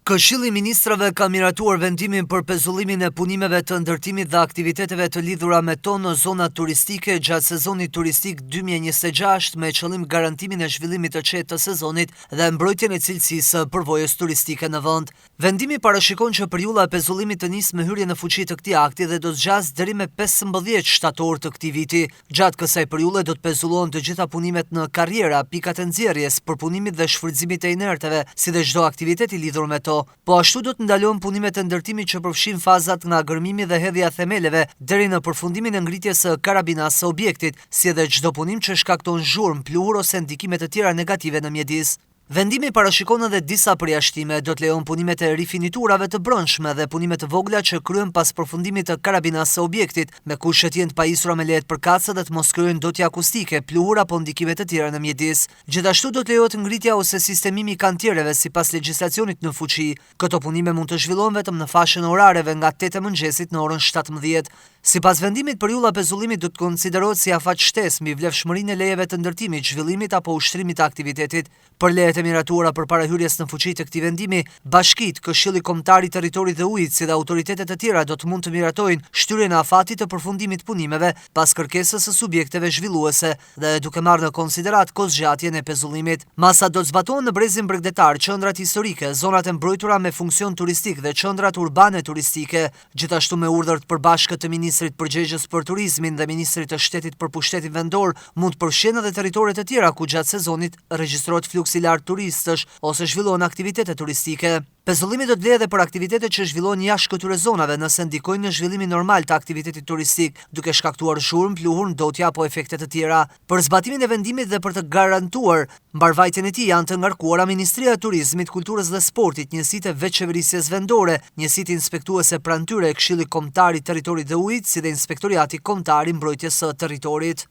Këshilli i Ministrave ka miratuar vendimin për pezullimin e punimeve të ndërtimit dhe aktiviteteve të lidhura me to në zonat turistike gjatë sezonit turistik 2026 me qëllim garantimin e zhvillimit të qetë të sezonit dhe mbrojtjen e cilësisë së përvojës turistike në vend. Vendimi parashikon që periudha e pezullimit të nisë me hyrje në fuqi të këtij akti dhe do të zgjasë deri me 15 shtator të këtij viti. Gjatë kësaj periudhe do të pezullohen të gjitha punimet në karriera, pikat e nxjerrjes, përpunimit dhe shfrytëzimit të inerteve, si dhe çdo aktivitet i lidhur me to. Po ashtu do të ndalohen punimet e ndërtimit që përfshin fazat nga gërmimi dhe hedhja e themeleve deri në përfundimin e ngritjes së karabinas së objektit, si edhe çdo punim që shkakton zhurmë, pluhur ose ndikime të tjera negative në mjedis. Vendimi parashikon edhe disa përjashtime, do të lejon punimet e rifiniturave të brendshme dhe punimet të vogla që kryhen pas përfundimit të karabinas së objektit, me kushte të jenë të pajisura me lehet përkatëse dhe të mos kryhen dotje akustike, pluhur apo ndikime të tjera në mjedis. Gjithashtu do të lejohet ngritja ose sistemimi i kantiereve sipas legjislacionit në fuqi. Këto punime mund të zhvillohen vetëm në fashën orareve nga 8 e mëngjesit në orën 17. Sipas vendimit, periudha e pezullimit do të konsiderohet si afat shtesë mbi vlefshmërinë e lejeve të ndërtimit, zhvillimit apo ushtrimit të aktivitetit. Për lejet e miratuara përpara hyrjes në fuqi të këtij vendimi, bashkitë, Këshilli Kombëtar i Territorit dhe Ujit, si dhe autoritetet e tjera do të mund të miratojnë shtyrjen e afatit të përfundimit të punimeve pas kërkesës së subjekteve zhvilluese dhe duke marrë në konsiderat kozgjatjen e pezullimit. Masat do të zbatohen në brezin bregdetar, qendrat historike, zonat e mbrojtura me funksion turistik dhe qendrat urbane turistike, gjithashtu me urdhër të përbashkët të Ministrit përgjegjës për turizmin dhe Ministrit të Shtetit për pushtetin vendor, mund të përfshin edhe teritoret e tjera ku gjatë sezonit regjistrohet fluks i lartë turistësh ose zhvillohen aktivitete turistike. Pezullimi do të vlejë edhe për aktivitetet që zhvillohen jashtë këtyre zonave nëse ndikojnë në zhvillimin normal të aktivitetit turistik, duke shkaktuar zhurmë, pluhur, ndotje apo efekte të tjera. Për zbatimin e vendimit dhe për të garantuar mbarvajtjen e tij janë të ngarkuara Ministria e Turizmit, Kulturës dhe Sportit, njësitë e veçqeverisjes vendore, njësitë inspektuese prantyre e Këshillit Kombëtar i Territorit dhe Ujit, si dhe Inspektoriati Kombëtar i Mbrojtjes së Territorit.